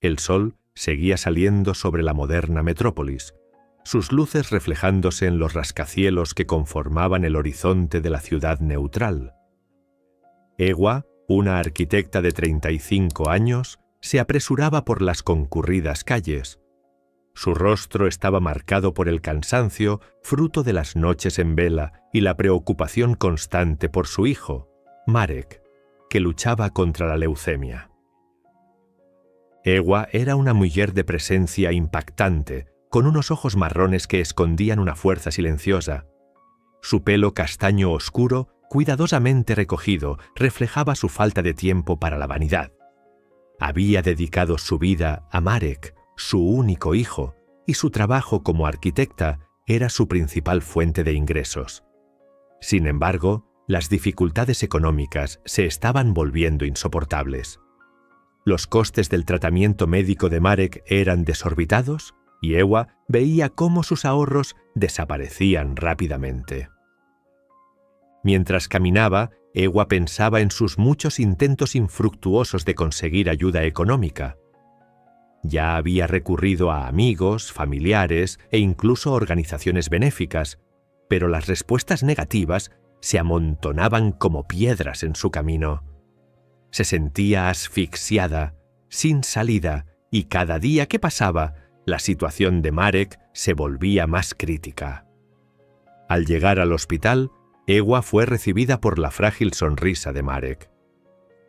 El sol seguía saliendo sobre la moderna metrópolis, sus luces reflejándose en los rascacielos que conformaban el horizonte de la ciudad neutral. Ewa, una arquitecta de 35 años, se apresuraba por las concurridas calles. Su rostro estaba marcado por el cansancio, fruto de las noches en vela y la preocupación constante por su hijo, Marek, que luchaba contra la leucemia. Ewa era una mujer de presencia impactante, con unos ojos marrones que escondían una fuerza silenciosa. Su pelo castaño oscuro, cuidadosamente recogido, reflejaba su falta de tiempo para la vanidad. Había dedicado su vida a Marek, su único hijo, y su trabajo como arquitecta era su principal fuente de ingresos. Sin embargo, las dificultades económicas se estaban volviendo insoportables. Los costes del tratamiento médico de Marek eran desorbitados y Ewa veía cómo sus ahorros desaparecían rápidamente. Mientras caminaba, Ewa pensaba en sus muchos intentos infructuosos de conseguir ayuda económica. Ya había recurrido a amigos, familiares e incluso organizaciones benéficas, pero las respuestas negativas se amontonaban como piedras en su camino. Se sentía asfixiada, sin salida, y cada día que pasaba, la situación de Marek se volvía más crítica. Al llegar al hospital, Ewa fue recibida por la frágil sonrisa de Marek.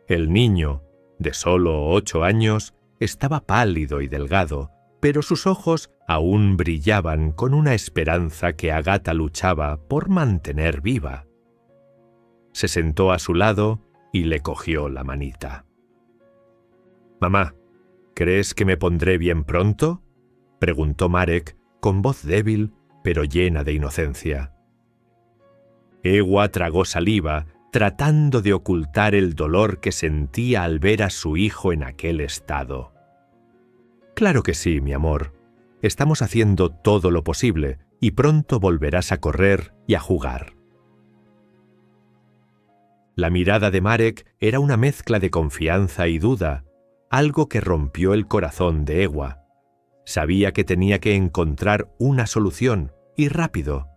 El niño, de solo 8 años, estaba pálido y delgado, pero sus ojos aún brillaban con una esperanza que Agata luchaba por mantener viva. Se sentó a su lado y le cogió la manita. «Mamá, ¿crees que me pondré bien pronto?», preguntó Marek con voz débil pero llena de inocencia. Ewa tragó saliva, tratando de ocultar el dolor que sentía al ver a su hijo en aquel estado. «Claro que sí, mi amor. Estamos haciendo todo lo posible y pronto volverás a correr y a jugar». La mirada de Marek era una mezcla de confianza y duda, algo que rompió el corazón de Ewa. Sabía que tenía que encontrar una solución, y rápido.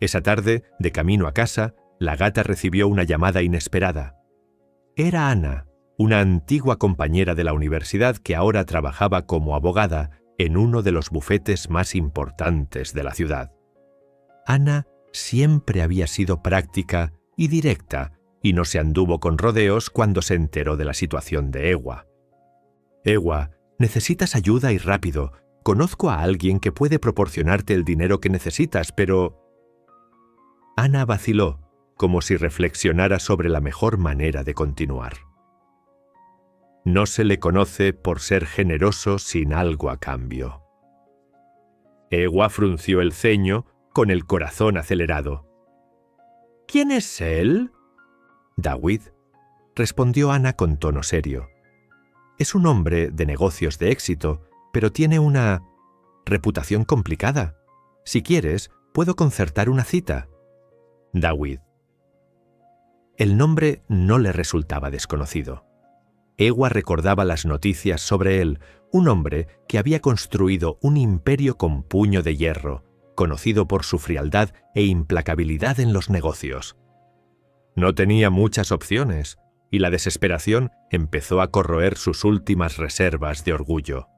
Esa tarde, de camino a casa, la gata recibió una llamada inesperada. Era Ana, una antigua compañera de la universidad que ahora trabajaba como abogada en uno de los bufetes más importantes de la ciudad. Ana siempre había sido práctica y directa, y no se anduvo con rodeos cuando se enteró de la situación de Ewa. «Ewa, necesitas ayuda y rápido. Conozco a alguien que puede proporcionarte el dinero que necesitas, pero...». Ana vaciló, como si reflexionara sobre la mejor manera de continuar. No se le conoce por ser generoso sin algo a cambio. Ewa frunció el ceño con el corazón acelerado. «¿Quién es él?». «David», respondió Ana con tono serio. «Es un hombre de negocios de éxito, pero tiene una reputación complicada. Si quieres, puedo concertar una cita». «David». El nombre no le resultaba desconocido. Ewa recordaba las noticias sobre él, un hombre que había construido un imperio con puño de hierro, conocido por su frialdad e implacabilidad en los negocios. No tenía muchas opciones, y la desesperación empezó a corroer sus últimas reservas de orgullo.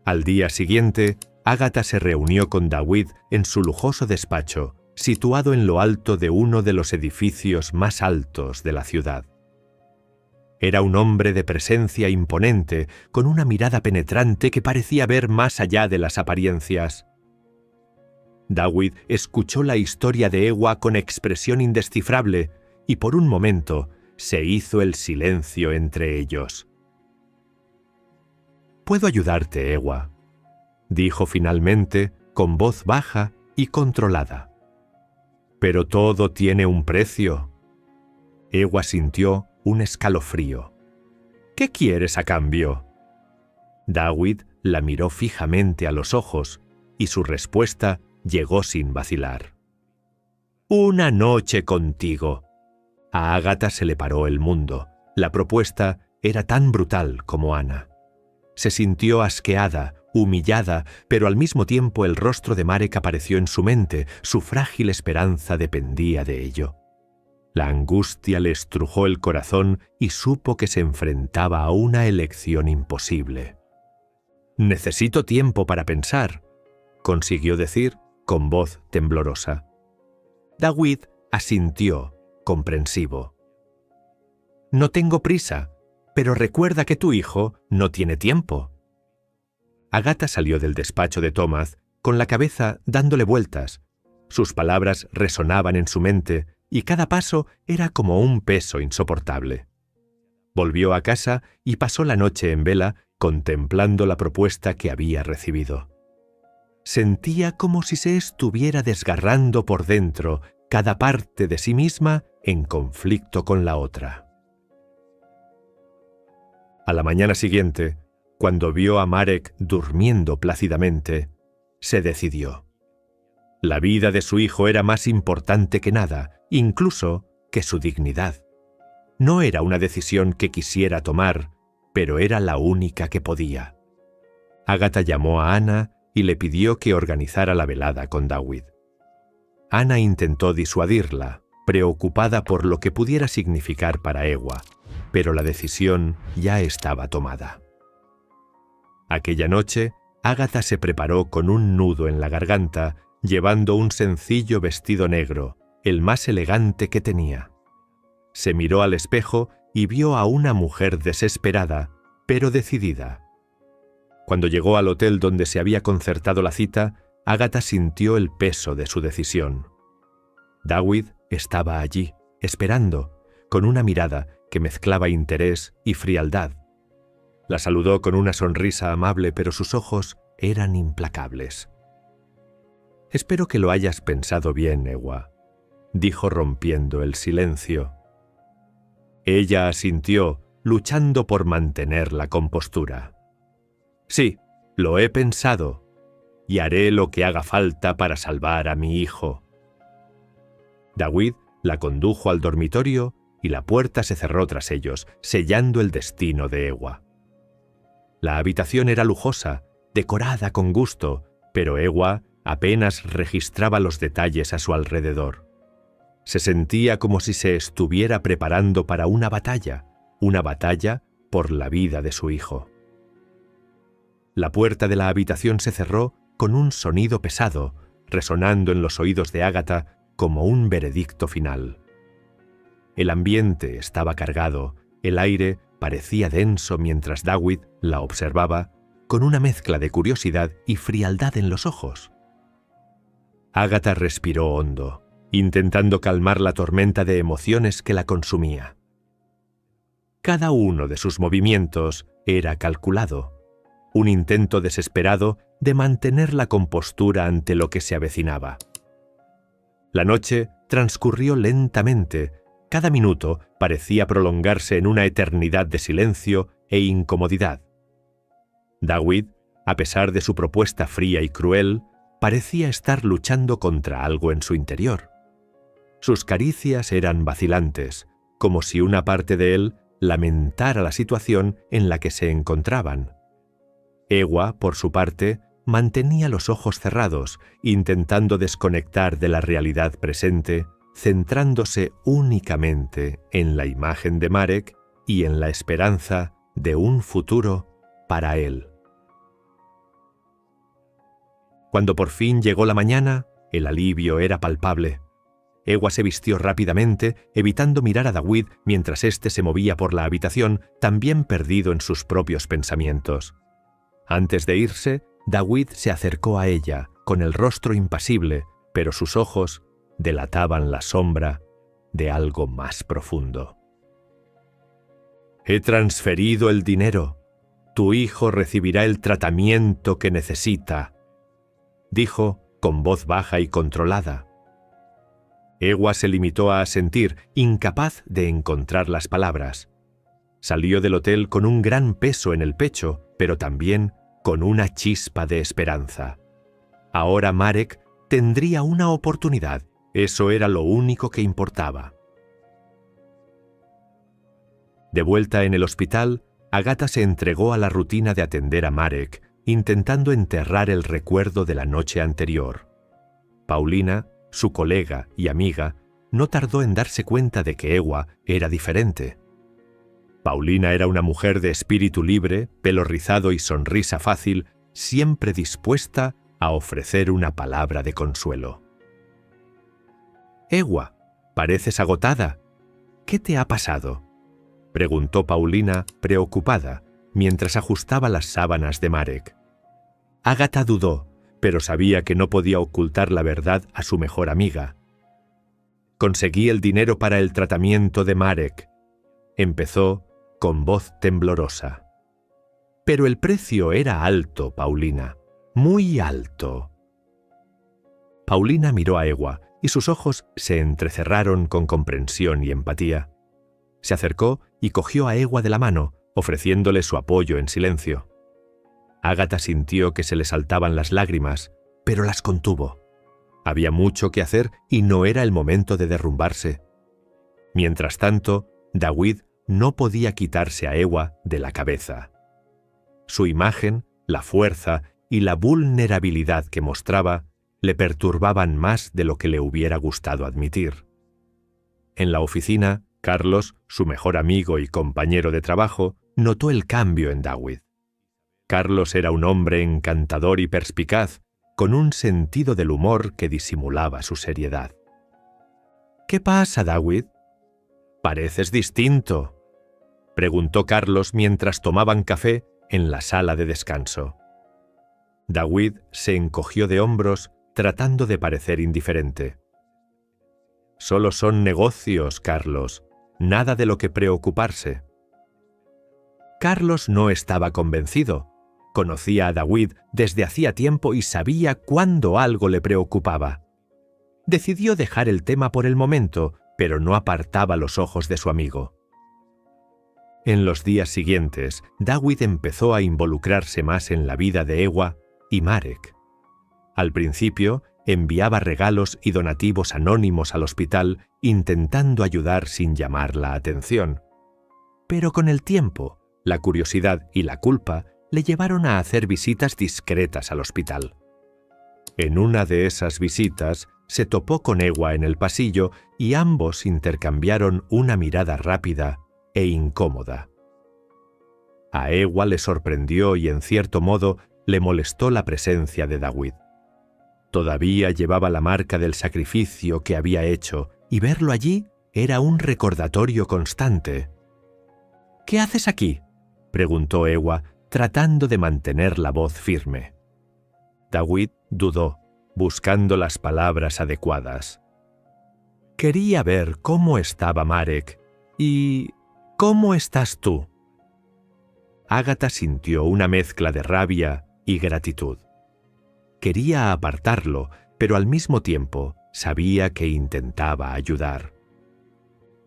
Al día siguiente, Ágata se reunió con David en su lujoso despacho, situado en lo alto de uno de los edificios más altos de la ciudad. Era un hombre de presencia imponente, con una mirada penetrante que parecía ver más allá de las apariencias. David escuchó la historia de Ewa con expresión indescifrable y por un momento se hizo el silencio entre ellos. «Puedo ayudarte, Ewa», dijo finalmente con voz baja y controlada. «Pero todo tiene un precio». Ewa sintió un escalofrío. «¿Qué quieres a cambio?». David la miró fijamente a los ojos y su respuesta llegó sin vacilar. «Una noche contigo». A Ágata se le paró el mundo. La propuesta era tan brutal como Ana. Se sintió asqueada, humillada, pero al mismo tiempo el rostro de Marek apareció en su mente, su frágil esperanza dependía de ello. La angustia le estrujó el corazón y supo que se enfrentaba a una elección imposible. «Necesito tiempo para pensar», consiguió decir con voz temblorosa. David asintió, comprensivo. «No tengo prisa, pero recuerda que tu hijo no tiene tiempo». Agatha salió del despacho de Thomas con la cabeza dándole vueltas. Sus palabras resonaban en su mente y cada paso era como un peso insoportable. Volvió a casa y pasó la noche en vela contemplando la propuesta que había recibido. Sentía como si se estuviera desgarrando por dentro cada parte de sí misma en conflicto con la otra. A la mañana siguiente, cuando vio a Marek durmiendo plácidamente, se decidió. La vida de su hijo era más importante que nada, incluso que su dignidad. No era una decisión que quisiera tomar, pero era la única que podía. Agatha llamó a Ana y le pidió que organizara la velada con David. Ana intentó disuadirla, preocupada por lo que pudiera significar para Ewa, pero la decisión ya estaba tomada. Aquella noche, Agatha se preparó con un nudo en la garganta, llevando un sencillo vestido negro, el más elegante que tenía. Se miró al espejo y vio a una mujer desesperada, pero decidida. Cuando llegó al hotel donde se había concertado la cita, Agatha sintió el peso de su decisión. David estaba allí, esperando, con una mirada que mezclaba interés y frialdad. La saludó con una sonrisa amable, pero sus ojos eran implacables. «Espero que lo hayas pensado bien, Ewa», dijo rompiendo el silencio. Ella asintió, luchando por mantener la compostura. «Sí, lo he pensado, y haré lo que haga falta para salvar a mi hijo». David la condujo al dormitorio y la puerta se cerró tras ellos, sellando el destino de Ewa. La habitación era lujosa, decorada con gusto, pero Ewa apenas registraba los detalles a su alrededor. Se sentía como si se estuviera preparando para una batalla por la vida de su hijo. La puerta de la habitación se cerró con un sonido pesado, resonando en los oídos de Agatha como un veredicto final. El ambiente estaba cargado, el aire parecía denso mientras David la observaba con una mezcla de curiosidad y frialdad en los ojos. Agatha respiró hondo, intentando calmar la tormenta de emociones que la consumía. Cada uno de sus movimientos era calculado, un intento desesperado de mantener la compostura ante lo que se avecinaba. La noche transcurrió lentamente, cada minuto parecía prolongarse en una eternidad de silencio e incomodidad. David, a pesar de su propuesta fría y cruel, parecía estar luchando contra algo en su interior. Sus caricias eran vacilantes, como si una parte de él lamentara la situación en la que se encontraban. Ewa, por su parte, mantenía los ojos cerrados, intentando desconectar de la realidad presente, centrándose únicamente en la imagen de Marek y en la esperanza de un futuro para él. Cuando por fin llegó la mañana, el alivio era palpable. Ewa se vistió rápidamente, evitando mirar a David mientras éste se movía por la habitación, también perdido en sus propios pensamientos. Antes de irse, David se acercó a ella, con el rostro impasible, pero sus ojos delataban la sombra de algo más profundo. «He transferido el dinero. Tu hijo recibirá el tratamiento que necesita», dijo con voz baja y controlada. Ewa se limitó a asentir, incapaz de encontrar las palabras. Salió del hotel con un gran peso en el pecho, pero también con una chispa de esperanza. Ahora Marek tendría una oportunidad. Eso era lo único que importaba. De vuelta en el hospital, Agatha se entregó a la rutina de atender a Marek, intentando enterrar el recuerdo de la noche anterior. Paulina, su colega y amiga, no tardó en darse cuenta de que Ewa era diferente. Paulina era una mujer de espíritu libre, pelo rizado y sonrisa fácil, siempre dispuesta a ofrecer una palabra de consuelo. «Ewa, pareces agotada. ¿Qué te ha pasado?», preguntó Paulina, preocupada, mientras ajustaba las sábanas de Marek. Agatha dudó, pero sabía que no podía ocultar la verdad a su mejor amiga. «Conseguí el dinero para el tratamiento de Marek», empezó con voz temblorosa. «Pero el precio era alto, Paulina, muy alto». Paulina miró a Ewa y sus ojos se entrecerraron con comprensión y empatía. Se acercó y cogió a Ewa de la mano, ofreciéndole su apoyo en silencio. Agatha sintió que se le saltaban las lágrimas, pero las contuvo. Había mucho que hacer y no era el momento de derrumbarse. Mientras tanto, David no podía quitarse a Ewa de la cabeza. Su imagen, la fuerza y la vulnerabilidad que mostraba le perturbaban más de lo que le hubiera gustado admitir. En la oficina, Carlos, su mejor amigo y compañero de trabajo, notó el cambio en David. Carlos era un hombre encantador y perspicaz, con un sentido del humor que disimulaba su seriedad. «¿Qué pasa, David? Pareces distinto», preguntó Carlos mientras tomaban café en la sala de descanso. David se encogió de hombros tratando de parecer indiferente. «Solo son negocios, Carlos, nada de lo que preocuparse». Carlos no estaba convencido. Conocía a David desde hacía tiempo y sabía cuándo algo le preocupaba. Decidió dejar el tema por el momento, pero no apartaba los ojos de su amigo. En los días siguientes, David empezó a involucrarse más en la vida de Ewa y Marek. Al principio, enviaba regalos y donativos anónimos al hospital, intentando ayudar sin llamar la atención. Pero con el tiempo, la curiosidad y la culpa le llevaron a hacer visitas discretas al hospital. En una de esas visitas, se topó con Ewa en el pasillo y ambos intercambiaron una mirada rápida e incómoda. A Ewa le sorprendió y en cierto modo le molestó la presencia de David. Todavía llevaba la marca del sacrificio que había hecho y verlo allí era un recordatorio constante. «¿Qué haces aquí?», preguntó Ewa, tratando de mantener la voz firme. David dudó, buscando las palabras adecuadas. «Quería ver cómo estaba Marek y ¿cómo estás tú?». Agatha sintió una mezcla de rabia y gratitud. Quería apartarlo, pero al mismo tiempo sabía que intentaba ayudar.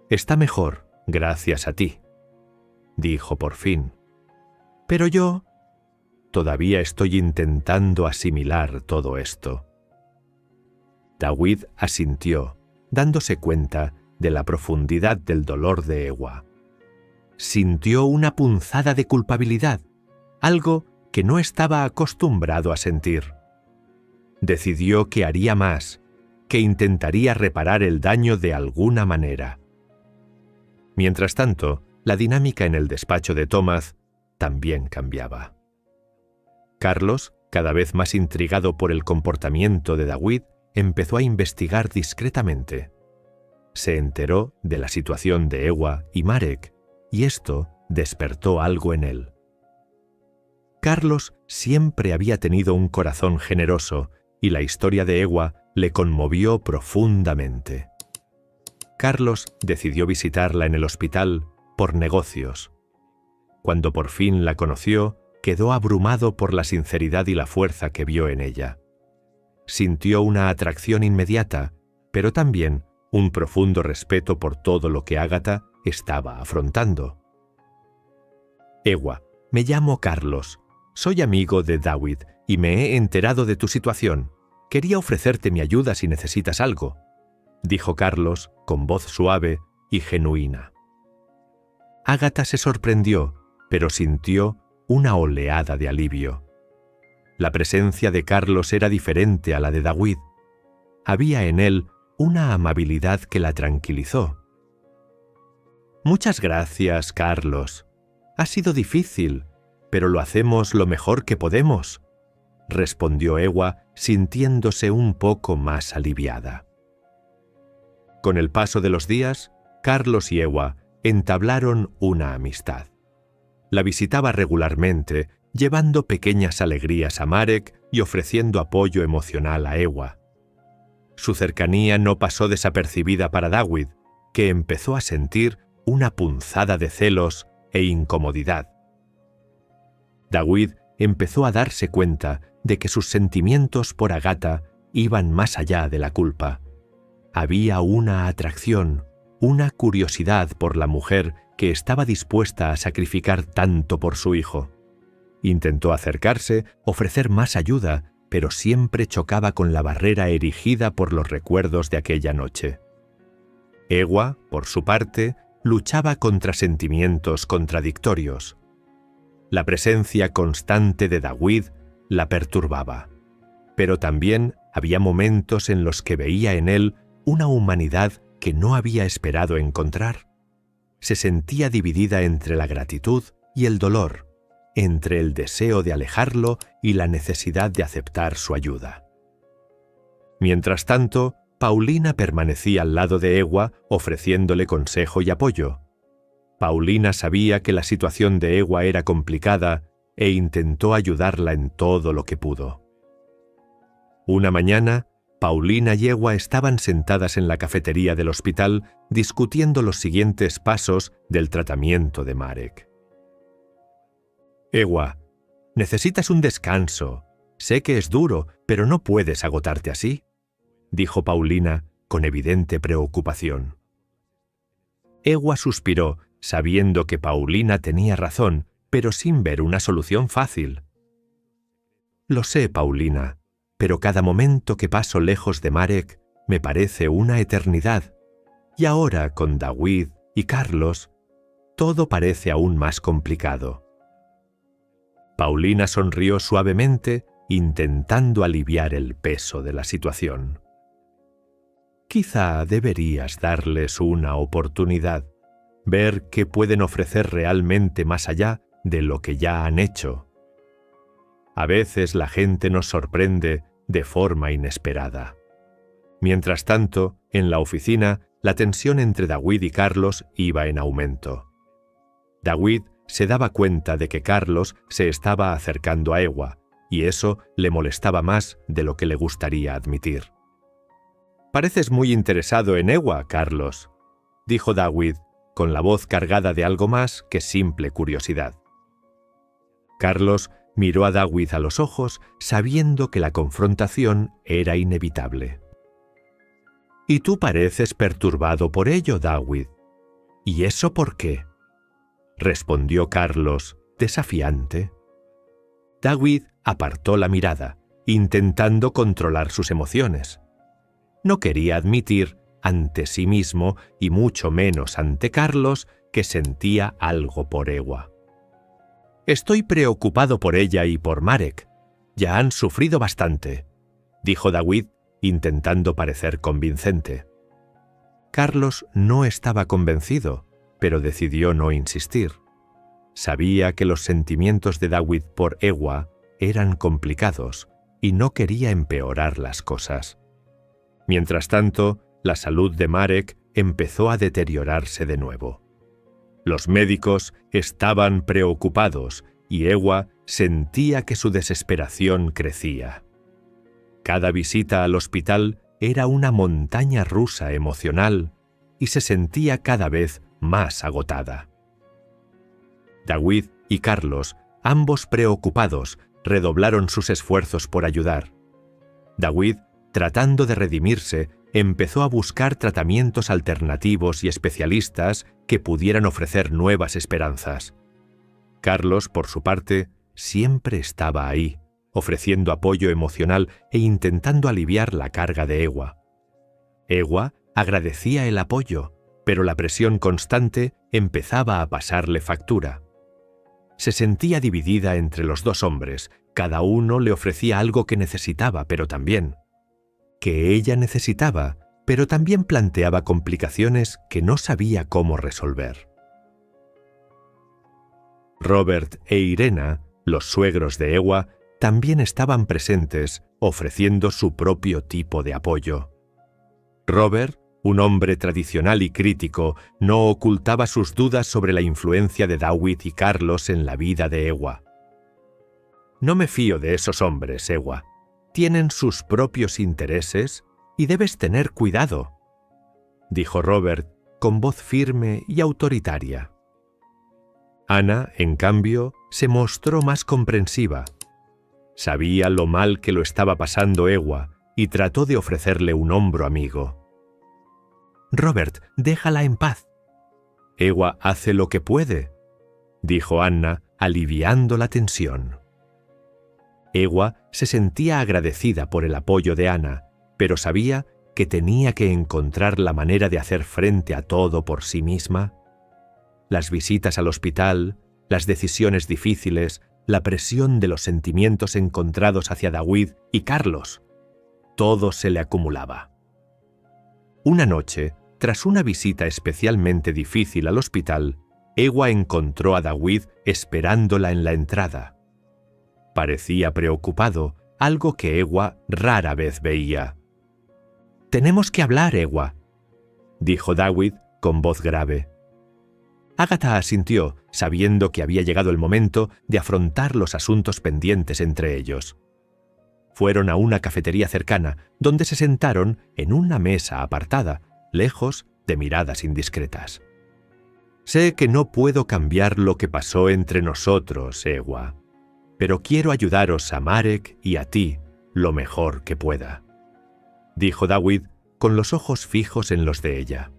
«Está mejor, gracias a ti», dijo por fin. «Pero yo todavía estoy intentando asimilar todo esto». David asintió, dándose cuenta de la profundidad del dolor de Ewa. Sintió una punzada de culpabilidad, algo que no estaba acostumbrado a sentir. Decidió que haría más, que intentaría reparar el daño de alguna manera. Mientras tanto, la dinámica en el despacho de Thomas también cambiaba. Carlos, cada vez más intrigado por el comportamiento de David, empezó a investigar discretamente. Se enteró de la situación de Ewa y Marek, y esto despertó algo en él. Carlos siempre había tenido un corazón generoso, y la historia de Ewa le conmovió profundamente. Carlos decidió visitarla en el hospital por negocios. Cuando por fin la conoció, quedó abrumado por la sinceridad y la fuerza que vio en ella. Sintió una atracción inmediata, pero también un profundo respeto por todo lo que Agatha estaba afrontando. «Ewa, me llamo Carlos. Soy amigo de David y me he enterado de tu situación. Quería ofrecerte mi ayuda si necesitas algo», dijo Carlos con voz suave y genuina. Ágata se sorprendió, pero sintió una oleada de alivio. La presencia de Carlos era diferente a la de David. Había en él una amabilidad que la tranquilizó. «Muchas gracias, Carlos. Ha sido difícil, pero lo hacemos lo mejor que podemos», respondió Ewa, sintiéndose un poco más aliviada. Con el paso de los días, Carlos y Ewa entablaron una amistad. La visitaba regularmente, llevando pequeñas alegrías a Marek y ofreciendo apoyo emocional a Ewa. Su cercanía no pasó desapercibida para David, que empezó a sentir una punzada de celos e incomodidad. David empezó a darse cuenta de que sus sentimientos por Ágata iban más allá de la culpa. Había una atracción, una curiosidad por la mujer que estaba dispuesta a sacrificar tanto por su hijo. Intentó acercarse, ofrecer más ayuda, pero siempre chocaba con la barrera erigida por los recuerdos de aquella noche. Ewa, por su parte, luchaba contra sentimientos contradictorios. La presencia constante de David la perturbaba, pero también había momentos en los que veía en él una humanidad que no había esperado encontrar. Se sentía dividida entre la gratitud y el dolor, entre el deseo de alejarlo y la necesidad de aceptar su ayuda. Mientras tanto, Paulina permanecía al lado de Ewa ofreciéndole consejo y apoyo. Paulina sabía que la situación de Ewa era complicada e intentó ayudarla en todo lo que pudo. Una mañana, Paulina y Ewa estaban sentadas en la cafetería del hospital discutiendo los siguientes pasos del tratamiento de Marek. «Ewa, necesitas un descanso. Sé que es duro, pero no puedes agotarte así», dijo Paulina con evidente preocupación. Ewa suspiró, sabiendo que Paulina tenía razón, pero sin ver una solución fácil. «Lo sé, Paulina, pero cada momento que paso lejos de Marek me parece una eternidad, y ahora con David y Carlos, todo parece aún más complicado». Paulina sonrió suavemente, intentando aliviar el peso de la situación. «Quizá deberías darles una oportunidad, ver qué pueden ofrecer realmente más allá de lo que ya han hecho. A veces la gente nos sorprende de forma inesperada». Mientras tanto, en la oficina, la tensión entre David y Carlos iba en aumento. David se daba cuenta de que Carlos se estaba acercando a Ewa, y eso le molestaba más de lo que le gustaría admitir. «Pareces muy interesado en Ewa, Carlos», dijo David, con la voz cargada de algo más que simple curiosidad. Carlos miró a David a los ojos, sabiendo que la confrontación era inevitable. «Y tú pareces perturbado por ello, David. ¿Y eso por qué?», respondió Carlos, desafiante. David apartó la mirada, intentando controlar sus emociones. No quería admitir ante sí mismo, y mucho menos ante Carlos, que sentía algo por Ewa. «Estoy preocupado por ella y por Marek. Ya han sufrido bastante», dijo David, intentando parecer convincente. Carlos no estaba convencido, pero decidió no insistir. Sabía que los sentimientos de David por Ewa eran complicados y no quería empeorar las cosas. Mientras tanto, la salud de Marek empezó a deteriorarse de nuevo. Los médicos estaban preocupados y Ewa sentía que su desesperación crecía. Cada visita al hospital era una montaña rusa emocional y se sentía cada vez más agotada. David y Carlos, ambos preocupados, redoblaron sus esfuerzos por ayudar. David, tratando de redimirse, empezó a buscar tratamientos alternativos y especialistas que pudieran ofrecer nuevas esperanzas. Carlos, por su parte, siempre estaba ahí, ofreciendo apoyo emocional e intentando aliviar la carga de Ewa. Ewa agradecía el apoyo, pero la presión constante empezaba a pasarle factura. Se sentía dividida entre los dos hombres, cada uno le ofrecía algo que necesitaba, pero también que ella necesitaba, pero también planteaba complicaciones que no sabía cómo resolver. Robert e Irena, los suegros de Ewa, también estaban presentes, ofreciendo su propio tipo de apoyo. Robert, un hombre tradicional y crítico, no ocultaba sus dudas sobre la influencia de David y Carlos en la vida de Ewa. «No me fío de esos hombres, Ewa. Tienen sus propios intereses y debes tener cuidado», dijo Robert con voz firme y autoritaria. Ana, en cambio, se mostró más comprensiva. Sabía lo mal que lo estaba pasando Ewa y trató de ofrecerle un hombro amigo. «Robert, déjala en paz». «Ewa hace lo que puede», dijo Anna, aliviando la tensión. Ewa se sentía agradecida por el apoyo de Ana, pero sabía que tenía que encontrar la manera de hacer frente a todo por sí misma. Las visitas al hospital, las decisiones difíciles, la presión de los sentimientos encontrados hacia David y Carlos. Todo se le acumulaba. Una noche, tras una visita especialmente difícil al hospital, Ewa encontró a David esperándola en la entrada. Parecía preocupado, algo que Ewa rara vez veía. «Tenemos que hablar, Ewa», dijo David con voz grave. Ágata asintió, sabiendo que había llegado el momento de afrontar los asuntos pendientes entre ellos. Fueron a una cafetería cercana, donde se sentaron en una mesa apartada, lejos de miradas indiscretas. «Sé que no puedo cambiar lo que pasó entre nosotros, Ewa, pero quiero ayudaros a Marek y a ti lo mejor que pueda», dijo David con los ojos fijos en los de ella.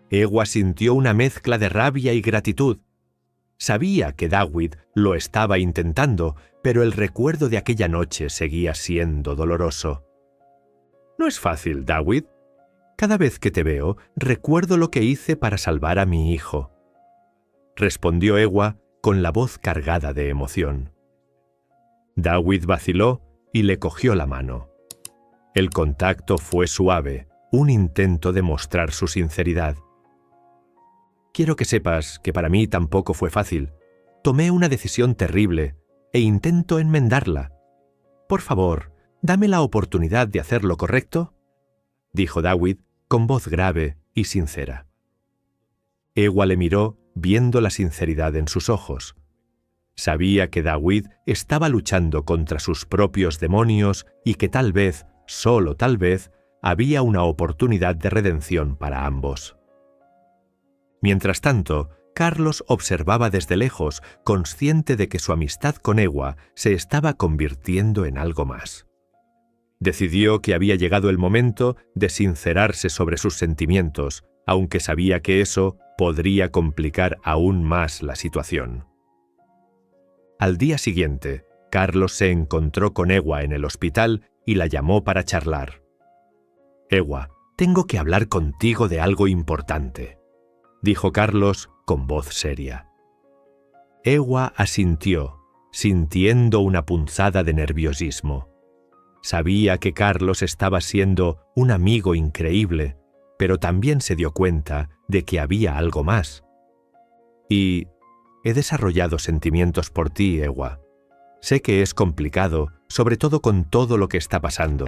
Ewa sintió una mezcla de rabia y gratitud. Sabía que David lo estaba intentando, pero el recuerdo de aquella noche seguía siendo doloroso. «No es fácil, David. Cada vez que te veo, recuerdo lo que hice para salvar a mi hijo», respondió Ewa con la voz cargada de emoción. David vaciló y le cogió la mano. El contacto fue suave, un intento de mostrar su sinceridad. «Quiero que sepas que para mí tampoco fue fácil. Tomé una decisión terrible e intento enmendarla. Por favor, dame la oportunidad de hacer lo correcto», dijo David con voz grave y sincera. Ewa le miró viendo la sinceridad en sus ojos. Sabía que David estaba luchando contra sus propios demonios y que tal vez, solo tal vez, había una oportunidad de redención para ambos. Mientras tanto, Carlos observaba desde lejos, consciente de que su amistad con Ewa se estaba convirtiendo en algo más. Decidió que había llegado el momento de sincerarse sobre sus sentimientos, aunque sabía que eso podría complicar aún más la situación. Al día siguiente, Carlos se encontró con Ewa en el hospital y la llamó para charlar. «Ewa, tengo que hablar contigo de algo importante», dijo Carlos con voz seria. Ewa asintió, sintiendo una punzada de nerviosismo. Sabía que Carlos estaba siendo un amigo increíble, pero también se dio cuenta de que había algo más. «Y he desarrollado sentimientos por ti, Ewa. Sé que es complicado, sobre todo con todo lo que está pasando,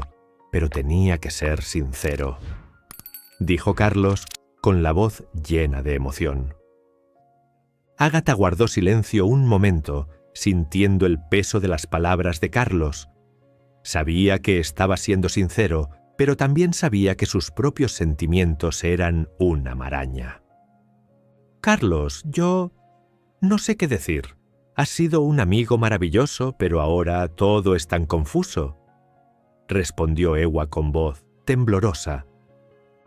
pero tenía que ser sincero», dijo Carlos con la voz llena de emoción. Ágata guardó silencio un momento, sintiendo el peso de las palabras de Carlos. Sabía que estaba siendo sincero, pero también sabía que sus propios sentimientos eran una maraña. «Carlos, yo no sé qué decir. Has sido un amigo maravilloso, pero ahora todo es tan confuso», respondió Ewa con voz temblorosa.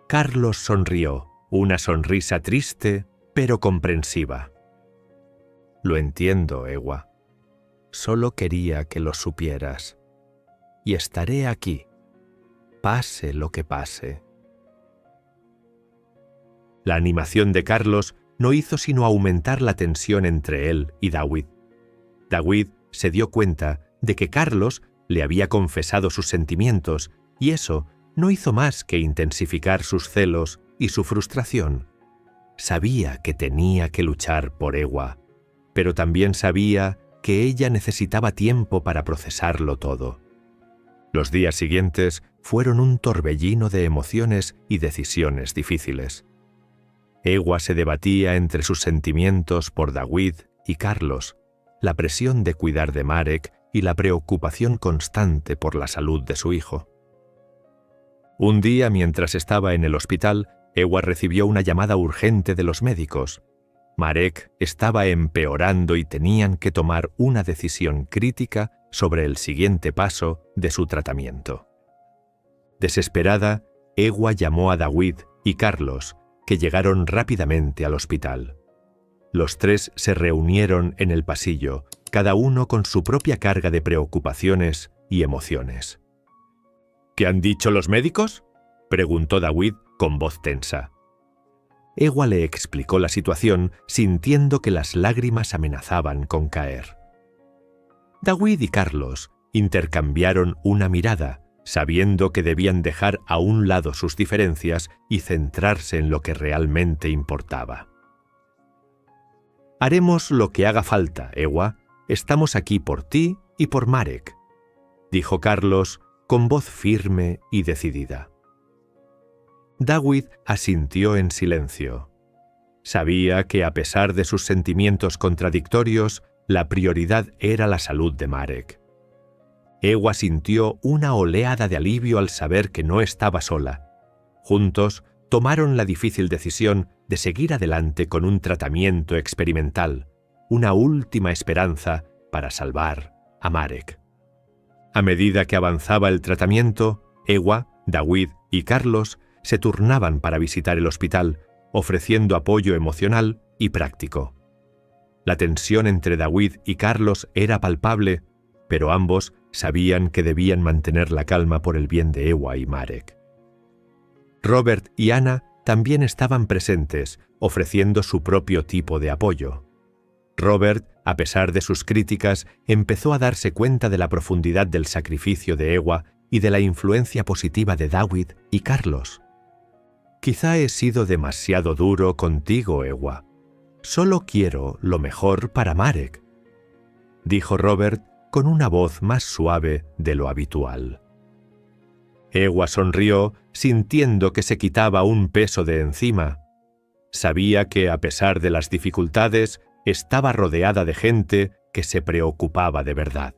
Carlos sonrió, una sonrisa triste, pero comprensiva. «Lo entiendo, Ewa. Solo quería que lo supieras. Y estaré aquí, pase lo que pase». La animación de Carlos no hizo sino aumentar la tensión entre él y David. David se dio cuenta de que Carlos le había confesado sus sentimientos y eso no hizo más que intensificar sus celos y su frustración. Sabía que tenía que luchar por Ewa, pero también sabía que ella necesitaba tiempo para procesarlo todo. Los días siguientes fueron un torbellino de emociones y decisiones difíciles. Ewa se debatía entre sus sentimientos por David y Carlos, la presión de cuidar de Marek y la preocupación constante por la salud de su hijo. Un día, mientras estaba en el hospital, Ewa recibió una llamada urgente de los médicos. Marek estaba empeorando y tenían que tomar una decisión crítica sobre el siguiente paso de su tratamiento. Desesperada, Ewa llamó a David y Carlos, que llegaron rápidamente al hospital. Los tres se reunieron en el pasillo, cada uno con su propia carga de preocupaciones y emociones. ¿Qué han dicho los médicos?, preguntó David con voz tensa. Ewa le explicó la situación, sintiendo que las lágrimas amenazaban con caer. David y Carlos intercambiaron una mirada, sabiendo que debían dejar a un lado sus diferencias y centrarse en lo que realmente importaba. «Haremos lo que haga falta, Ewa. Estamos aquí por ti y por Marek», dijo Carlos con voz firme y decidida. David asintió en silencio. Sabía que a pesar de sus sentimientos contradictorios, la prioridad era la salud de Marek. Ewa sintió una oleada de alivio al saber que no estaba sola. Juntos tomaron la difícil decisión de seguir adelante con un tratamiento experimental, una última esperanza para salvar a Marek. A medida que avanzaba el tratamiento, Ewa, David y Carlos se turnaban para visitar el hospital, ofreciendo apoyo emocional y práctico. La tensión entre David y Carlos era palpable, pero ambos sabían que debían mantener la calma por el bien de Ewa y Marek. Robert y Anna también estaban presentes, ofreciendo su propio tipo de apoyo. Robert, a pesar de sus críticas, empezó a darse cuenta de la profundidad del sacrificio de Ewa y de la influencia positiva de David y Carlos. «Quizá he sido demasiado duro contigo, Ewa. Solo quiero lo mejor para Marek», dijo Robert con una voz más suave de lo habitual. Ewa sonrió, sintiendo que se quitaba un peso de encima. Sabía que, a pesar de las dificultades, estaba rodeada de gente que se preocupaba de verdad.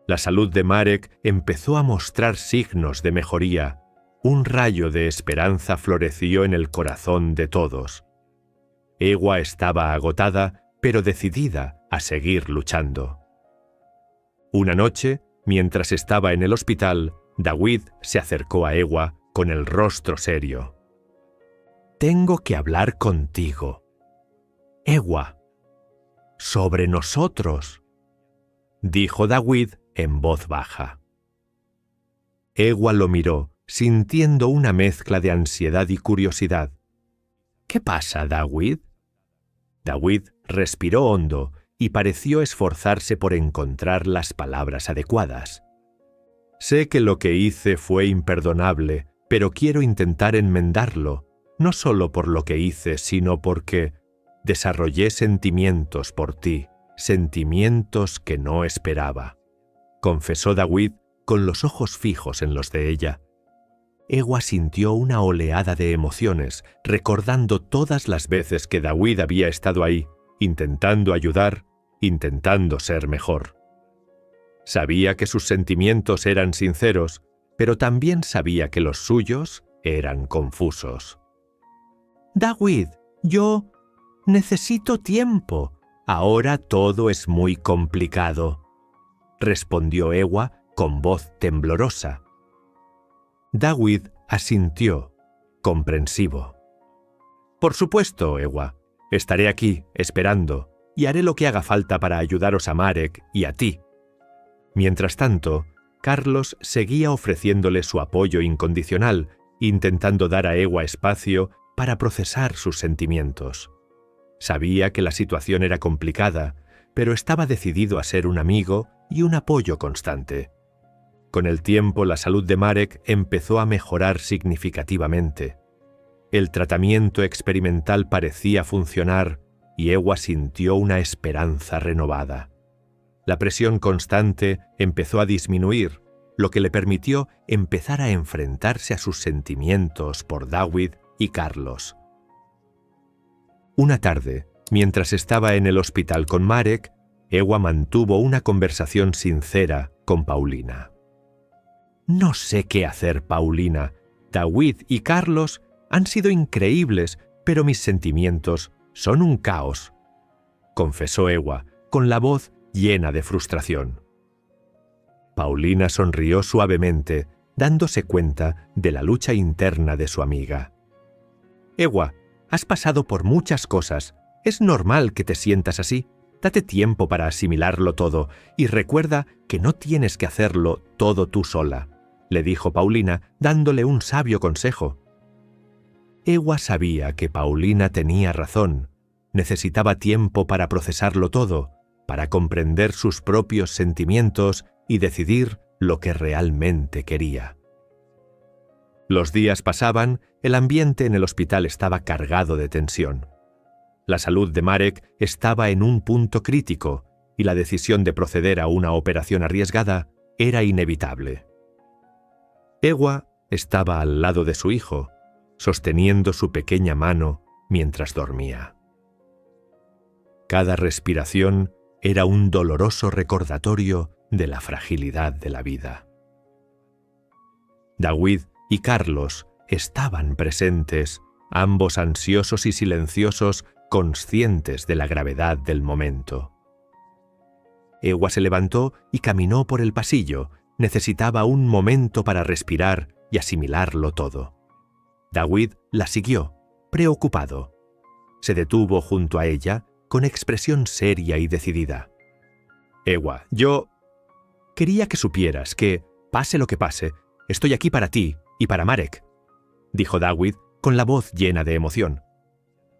La salud de Marek empezó a mostrar signos de mejoría. Un rayo de esperanza floreció en el corazón de todos. Ewa estaba agotada, pero decidida a seguir luchando. Una noche, mientras estaba en el hospital, David se acercó a Ewa con el rostro serio. «Tengo que hablar contigo, Ewa, sobre nosotros», dijo David en voz baja. Ewa lo miró, sintiendo una mezcla de ansiedad y curiosidad. «¿Qué pasa, David?» David respiró hondo y pareció esforzarse por encontrar las palabras adecuadas. «Sé que lo que hice fue imperdonable, pero quiero intentar enmendarlo, no solo por lo que hice, sino porque desarrollé sentimientos por ti, sentimientos que no esperaba», confesó David con los ojos fijos en los de ella. Ewa sintió una oleada de emociones, recordando todas las veces que David había estado ahí, intentando ayudar, intentando ser mejor. Sabía que sus sentimientos eran sinceros, pero también sabía que los suyos eran confusos. «David, yo necesito tiempo. Ahora todo es muy complicado», respondió Ewa con voz temblorosa. David asintió, comprensivo. «Por supuesto, Ewa. Estaré aquí, esperando, y haré lo que haga falta para ayudaros a Marek y a ti». Mientras tanto, Carlos seguía ofreciéndole su apoyo incondicional, intentando dar a Ewa espacio para procesar sus sentimientos. Sabía que la situación era complicada, pero estaba decidido a ser un amigo y un apoyo constante. Con el tiempo, la salud de Marek empezó a mejorar significativamente. El tratamiento experimental parecía funcionar y Ewa sintió una esperanza renovada. La presión constante empezó a disminuir, lo que le permitió empezar a enfrentarse a sus sentimientos por Dawid y Carlos. Una tarde, mientras estaba en el hospital con Marek, Ewa mantuvo una conversación sincera con Paulina. «No sé qué hacer, Paulina. Dawid y Carlos han sido increíbles, pero mis sentimientos son un caos», confesó Ewa, con la voz llena de frustración. Paulina sonrió suavemente, dándose cuenta de la lucha interna de su amiga. «Ewa, has pasado por muchas cosas. Es normal que te sientas así. Date tiempo para asimilarlo todo y recuerda que no tienes que hacerlo todo tú sola», le dijo Paulina, dándole un sabio consejo. Ewa sabía que Paulina tenía razón. Necesitaba tiempo para procesarlo todo, para comprender sus propios sentimientos y decidir lo que realmente quería. Los días pasaban, el ambiente en el hospital estaba cargado de tensión. La salud de Marek estaba en un punto crítico y la decisión de proceder a una operación arriesgada era inevitable. Ewa estaba al lado de su hijo, sosteniendo su pequeña mano mientras dormía. Cada respiración era un doloroso recordatorio de la fragilidad de la vida. Dawid y Carlos estaban presentes, ambos ansiosos y silenciosos, conscientes de la gravedad del momento. Ewa se levantó y caminó por el pasillo. Necesitaba un momento para respirar y asimilarlo todo. Dawid la siguió, preocupado. Se detuvo junto a ella, con expresión seria y decidida. «Ewa, yo quería que supieras que, pase lo que pase, estoy aquí para ti y para Marek», dijo Dawid con la voz llena de emoción.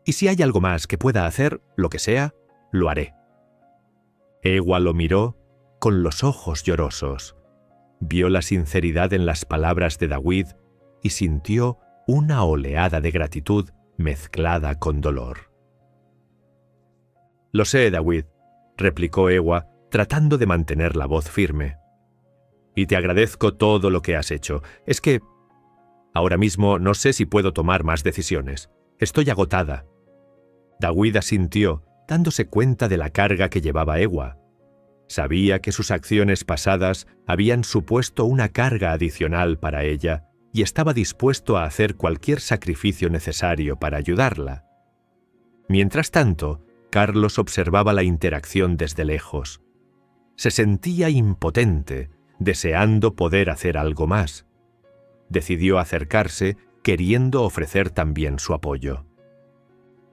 «Y si hay algo más que pueda hacer, lo que sea, lo haré». Ewa lo miró con los ojos llorosos. Vio la sinceridad en las palabras de Dawid y sintió una oleada de gratitud mezclada con dolor. «Lo sé, Dawid», replicó Ewa, tratando de mantener la voz firme. «Y te agradezco todo lo que has hecho. Es que ahora mismo no sé si puedo tomar más decisiones. Estoy agotada». Dawid asintió, dándose cuenta de la carga que llevaba Ewa. Sabía que sus acciones pasadas habían supuesto una carga adicional para ella y estaba dispuesto a hacer cualquier sacrificio necesario para ayudarla. Mientras tanto, Carlos observaba la interacción desde lejos. Se sentía impotente, deseando poder hacer algo más. Decidió acercarse, queriendo ofrecer también su apoyo.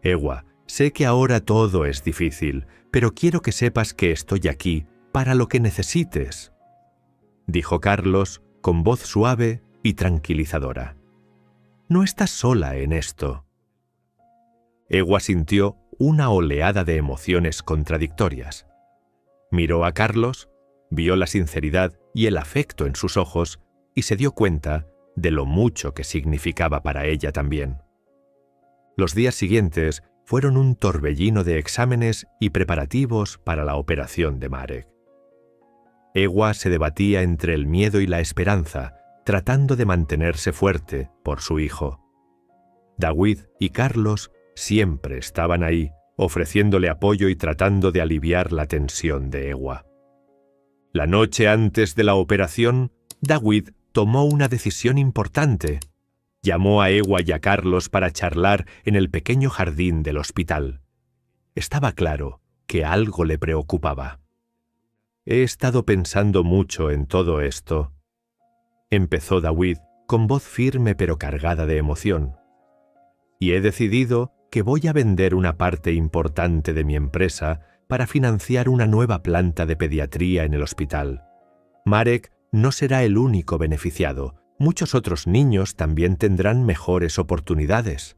«Ewa, sé que ahora todo es difícil, pero quiero que sepas que estoy aquí para lo que necesites», dijo Carlos con voz suave y tranquilizadora. «No estás sola en esto». Ewa sintió una oleada de emociones contradictorias. Miró a Carlos, vio la sinceridad y el afecto en sus ojos y se dio cuenta de lo mucho que significaba para ella también. Los días siguientes fueron un torbellino de exámenes y preparativos para la operación de Marek. Ewa se debatía entre el miedo y la esperanza, tratando de mantenerse fuerte por su hijo. Dawid y Carlos siempre estaban ahí, ofreciéndole apoyo y tratando de aliviar la tensión de Ewa. La noche antes de la operación, Dawid tomó una decisión importante. Llamó a Ewa y a Carlos para charlar en el pequeño jardín del hospital. Estaba claro que algo le preocupaba. «He estado pensando mucho en todo esto», empezó Dawid con voz firme pero cargada de emoción. «Y he decidido que voy a vender una parte importante de mi empresa para financiar una nueva planta de pediatría en el hospital. Marek no será el único beneficiado. Muchos otros niños también tendrán mejores oportunidades».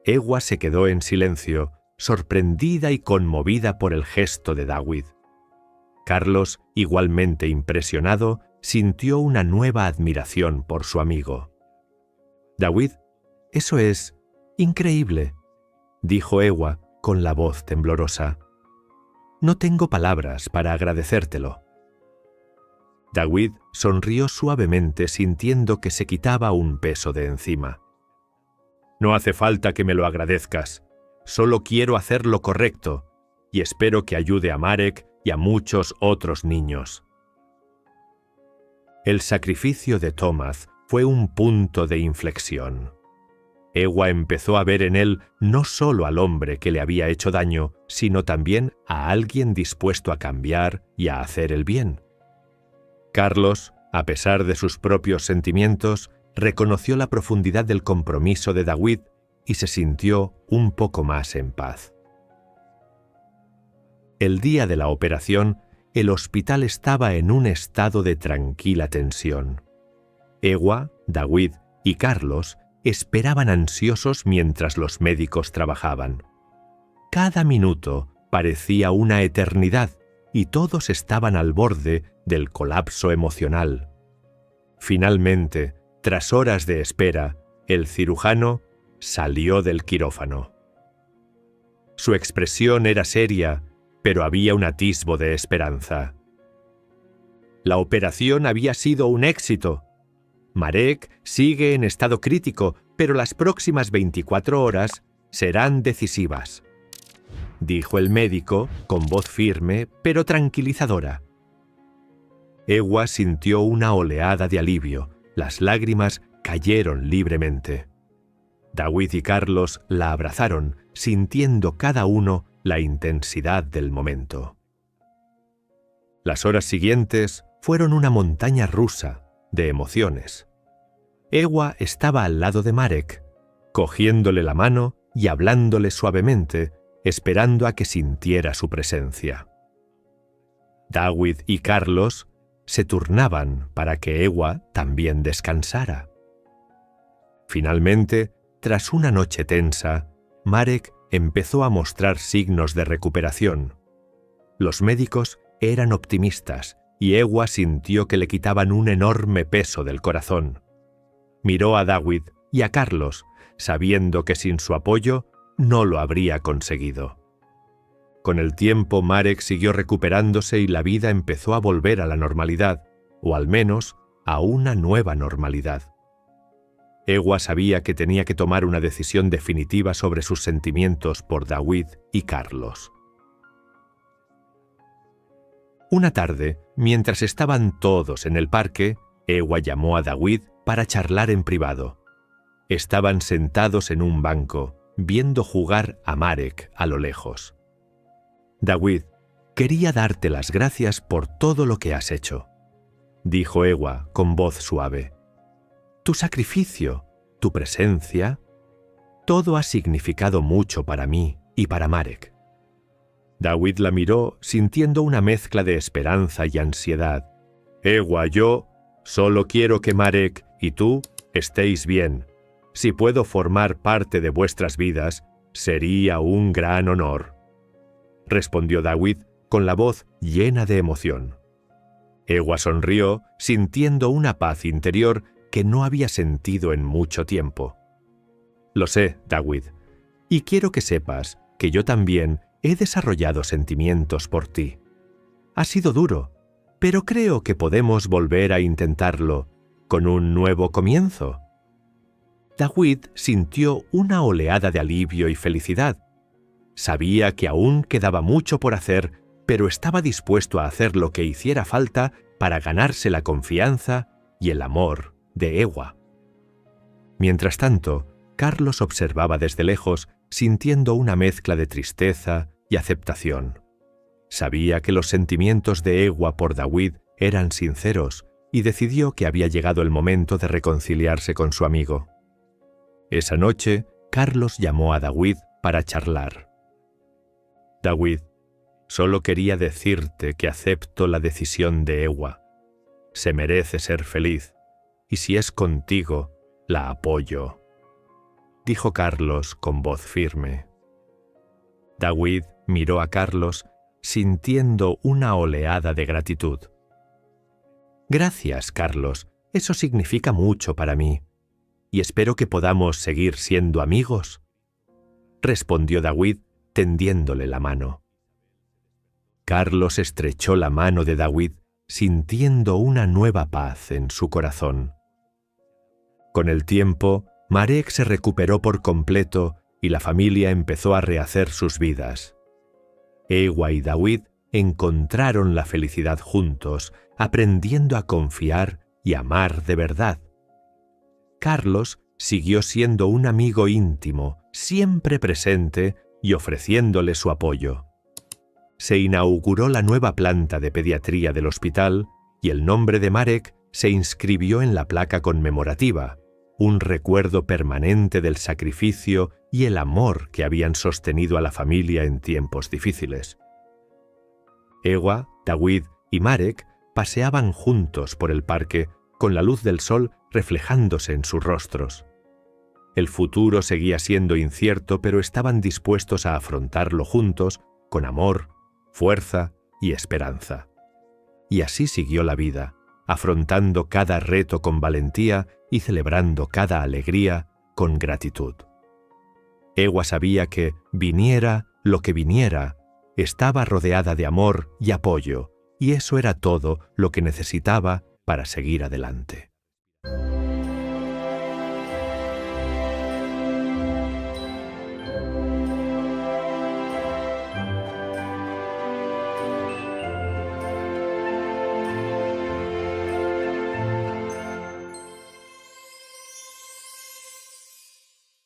Ewa se quedó en silencio, sorprendida y conmovida por el gesto de David. Carlos, igualmente impresionado, sintió una nueva admiración por su amigo. «David, eso es increíble», dijo Ewa con la voz temblorosa. «No tengo palabras para agradecértelo». David sonrió suavemente sintiendo que se quitaba un peso de encima. «No hace falta que me lo agradezcas. Solo quiero hacer lo correcto y espero que ayude a Marek y a muchos otros niños». El sacrificio de Thomas fue un punto de inflexión. Ewa empezó a ver en él no solo al hombre que le había hecho daño, sino también a alguien dispuesto a cambiar y a hacer el bien. Carlos, a pesar de sus propios sentimientos, reconoció la profundidad del compromiso de David y se sintió un poco más en paz. El día de la operación, el hospital estaba en un estado de tranquila tensión. Ewa, David y Carlos esperaban ansiosos mientras los médicos trabajaban. Cada minuto parecía una eternidad y todos estaban al borde del colapso emocional. Finalmente, tras horas de espera, el cirujano salió del quirófano. Su expresión era seria, pero había un atisbo de esperanza. La operación había sido un éxito. Marek sigue en estado crítico, pero las próximas 24 horas serán decisivas, dijo el médico con voz firme pero tranquilizadora. Ewa sintió una oleada de alivio. Las lágrimas cayeron libremente. David y Carlos la abrazaron, sintiendo cada uno la intensidad del momento. Las horas siguientes fueron una montaña rusa de emociones. Ewa estaba al lado de Marek, cogiéndole la mano y hablándole suavemente, esperando a que sintiera su presencia. David y Carlos se turnaban para que Ewa también descansara. Finalmente, tras una noche tensa, Marek empezó a mostrar signos de recuperación. Los médicos eran optimistas y Ewa sintió que le quitaban un enorme peso del corazón. Miró a David y a Carlos, sabiendo que sin su apoyo no lo habría conseguido. Con el tiempo Marek siguió recuperándose y la vida empezó a volver a la normalidad, o al menos a una nueva normalidad. Ewa sabía que tenía que tomar una decisión definitiva sobre sus sentimientos por David y Carlos. Una tarde, mientras estaban todos en el parque, Ewa llamó a David para charlar en privado. Estaban sentados en un banco, viendo jugar a Marek a lo lejos. «David, quería darte las gracias por todo lo que has hecho», dijo Ewa con voz suave. «Tu sacrificio, tu presencia, todo ha significado mucho para mí y para Marek». David la miró sintiendo una mezcla de esperanza y ansiedad. «Ewa, yo solo quiero que Marek y tú estéis bien. Si puedo formar parte de vuestras vidas, sería un gran honor», respondió David con la voz llena de emoción. Ewa sonrió, sintiendo una paz interior que no había sentido en mucho tiempo. «Lo sé, David, y quiero que sepas que yo también he desarrollado sentimientos por ti. Ha sido duro, pero creo que podemos volver a intentarlo con un nuevo comienzo». David sintió una oleada de alivio y felicidad. Sabía que aún quedaba mucho por hacer, pero estaba dispuesto a hacer lo que hiciera falta para ganarse la confianza y el amor de Ewa. Mientras tanto, Carlos observaba desde lejos, sintiendo una mezcla de tristeza y aceptación. Sabía que los sentimientos de Ewa por David eran sinceros y decidió que había llegado el momento de reconciliarse con su amigo. Esa noche, Carlos llamó a David para charlar. «David, solo quería decirte que acepto la decisión de Ewa. Se merece ser feliz, y si es contigo, la apoyo». dijo Carlos con voz firme. David miró a Carlos, sintiendo una oleada de gratitud. Gracias, Carlos. Eso significa mucho para mí. Y espero que podamos seguir siendo amigos, respondió David, tendiéndole la mano. Carlos estrechó la mano de David, sintiendo una nueva paz en su corazón. Con el tiempo, Marek se recuperó por completo y la familia empezó a rehacer sus vidas. Ewa y David encontraron la felicidad juntos, aprendiendo a confiar y amar de verdad. Carlos siguió siendo un amigo íntimo, siempre presente y ofreciéndole su apoyo. Se inauguró la nueva planta de pediatría del hospital y el nombre de Marek se inscribió en la placa conmemorativa, un recuerdo permanente del sacrificio y el amor que habían sostenido a la familia en tiempos difíciles. Ewa, David y Marek paseaban juntos por el parque con la luz del sol reflejándose en sus rostros. El futuro seguía siendo incierto, pero estaban dispuestos a afrontarlo juntos con amor, fuerza y esperanza. Y así siguió la vida, afrontando cada reto con valentía y celebrando cada alegría con gratitud. Ewa sabía que, viniera lo que viniera, estaba rodeada de amor y apoyo, y eso era todo lo que necesitaba para seguir adelante.